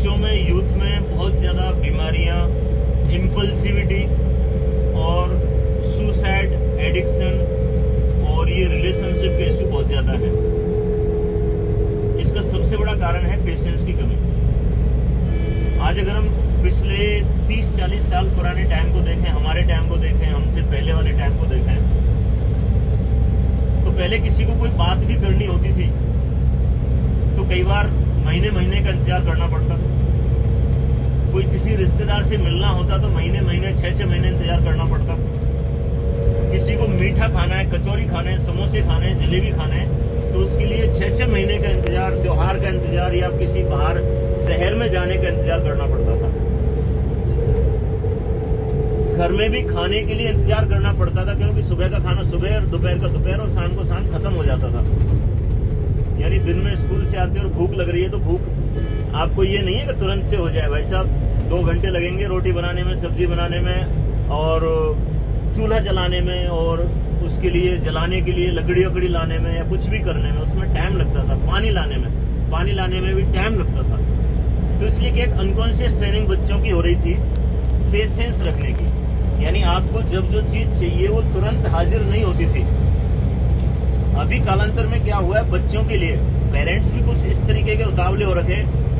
बच्चों में, यूथ में बहुत ज़्यादा बीमारियां, इम्पल्सिविटी और सुसाइड, एडिक्शन और ये रिलेशनशिप के इशू बहुत ज़्यादा है। इसका सबसे बड़ा कारण है पेशेंस की कमी। आज अगर हम पिछले 30-40 साल पुराने टाइम को देखें, हमारे टाइम को देखें, हमसे पहले वाले टाइम को देखें, तो पहले किसी को कोई बात भी करनी होती थी तो कई बार महीने महीने का इंतजार करना पड़ता था। कोई किसी रिश्तेदार से मिलना होता तो महीने महीने 6-6 महीने इंतजार करना पड़ता। किसी को मीठा खाना है, कचौरी खाना है, समोसे खाने हैं, जलेबी खाने हैं, तो उसके लिए 6-6 महीने का इंतजार, त्योहार का इंतजार या किसी बाहर शहर में जाने का इंतजार करना पड़ता था। घर में भी खाने के लिए इंतजार करना पड़ता था, क्योंकि सुबह का खाना सुबह और दोपहर का दोपहर और शाम को शाम खत्म हो जाता था। यानी दिन में स्कूल से आते और भूख लग रही है तो भूख आपको ये नहीं है कि तुरंत से हो जाए। भाई साहब 2 घंटे लगेंगे रोटी बनाने में, सब्जी बनाने में और चूल्हा जलाने में, और उसके लिए जलाने के लिए लकड़ी वकड़ी लाने में या कुछ भी करने में, उसमें टाइम लगता था। पानी लाने में भी टाइम लगता था। तो इसलिए कि एक अनकॉन्शियस ट्रेनिंग बच्चों की हो रही थी पेशेंस रखने की। यानी आपको जब जो चीज चाहिए वो तुरंत हाजिर नहीं होती थी। अभी कालांतर में क्या हुआ है, बच्चों के लिए पेरेंट्स भी कुछ इस तरीके के उतावले हो रखे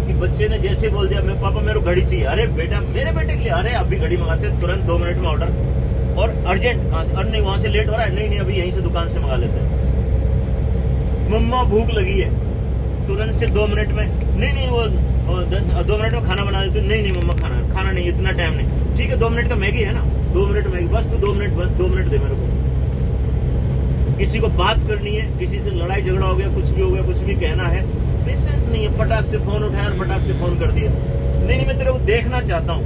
कि बच्चे ने जैसे बोल दिया मैं पापा मेरे को घड़ी चाहिए, अरे बेटा मेरे बेटे के लिए, अरे अभी घड़ी मंगाते तुरंत 2 मिनट में ऑर्डर, और अर्जेंट कहां से, अरे नहीं वहां से लेट हो रहा है, नहीं अभी यहीं से दुकान से मंगा लेते हैं। मम्मा भूख लगी है, तुरंत से 2 मिनट में, नहीं वो 2 मिनट में खाना बना देते, नहीं मम्मा खाना नहीं, इतना टाइम नहीं, ठीक है 2 मिनट का मैगी है ना, 2 मिनट मैगी, बस तू 2 मिनट, बस 2 मिनट दे मेरे को। किसी को बात करनी है, किसी से लड़ाई झगड़ा हो गया, कुछ भी हो गया, कुछ भी कहना है, पेशेंस नहीं है, फटाक से फोन उठाया और फटाक से फोन कर दिया। नहीं मैं तेरे को देखना चाहता हूँ,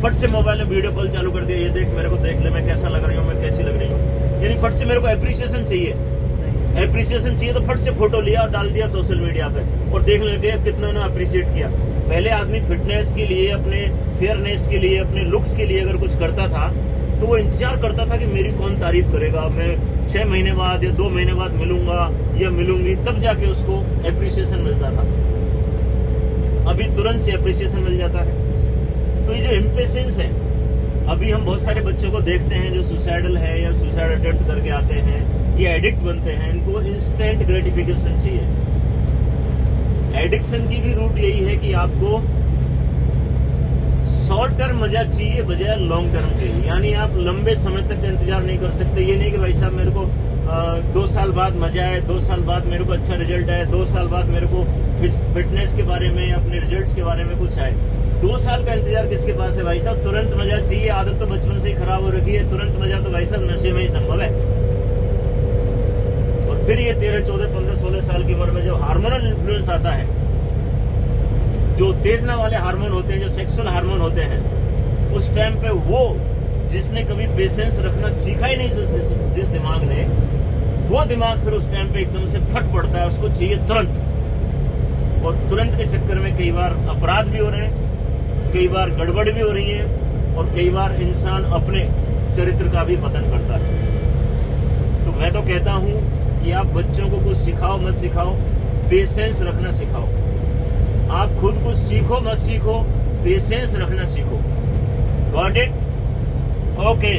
फट से मोबाइल में वीडियो कॉल चालू कर दिया, ये देख मेरे को देख ले, मैं कैसा लग रही हूँ, मैं कैसी लग रही हूँ। यानी फट से मेरे को एप्रिसिएशन चाहिए तो फट से फोटो लिया और डाल दिया सोशल मीडिया पे, और देख लगे कितना ने अप्रिशिएट किया। पहले आदमी फिटनेस के लिए, अपने फेयरनेस के लिए, अपने लुक्स के लिए अगर कुछ करता था तो वो इंतजार करता था कि मेरी कौन तारीफ करेगा, मैं 6 महीने बाद या 2 महीने बाद मिलूंगा या मिलूंगी, तब जाके उसको एप्रिसिएशन मिलता था। अभी तुरंत से एप्रिसिएशन मिल जाता है। तो ये जो इम्पेशेंस है, अभी हम बहुत सारे बच्चों को देखते हैं जो सुसाइडल है या सुसाइड अटेम्प्ट करके आते हैं, ये एडिक्ट बनते हैं, इनको इंस्टेंट ग्रेटिफिकेशन चाहिए। एडिक्शन की भी रूट यही है कि आपको शॉर्ट टर्म मजा चाहिए बजाय लॉन्ग टर्म के। यानी आप लंबे समय तक इंतजार नहीं कर सकते। ये नहीं कि भाई साहब मेरे को 2 साल बाद मजा आए, 2 साल बाद मेरे को अच्छा रिजल्ट आए, 2 साल बाद मेरे को फिटनेस के बारे में, अपने रिजल्ट्स के बारे में कुछ आए। 2 साल का इंतजार किसके पास है भाई साहब? तुरंत मजा चाहिए। आदत तो बचपन से ही खराब हो रखी है, तुरंत मजा तो भाई साहब नशे में ही संभव है। और फिर ये 13, 14, 15, 16 साल की उम्र में जो हार्मोनल इन्फ्लुएंस आता है, जो उत्तेजना वाले हार्मोन होते हैं, जो सेक्सुअल हार्मोन होते हैं, उस टाइम पे वो जिसने कभी पेशेंस रखना सीखा ही नहीं, जिस दिमाग ने, वो दिमाग फिर उस टाइम पे एकदम से फट पड़ता है, उसको चाहिए तुरंत। और तुरंत के चक्कर में कई बार अपराध भी हो रहे हैं, कई बार गड़बड़ भी हो रही है, और कई बार इंसान अपने चरित्र का भी पतन करता है। तो मैं तो कहता हूं कि आप बच्चों को कुछ सिखाओ मत सिखाओ, पेशेंस रखना सिखाओ। आप खुद कुछ सीखो मत सीखो, पेशेंस रखना सीखो। Got it? ओके।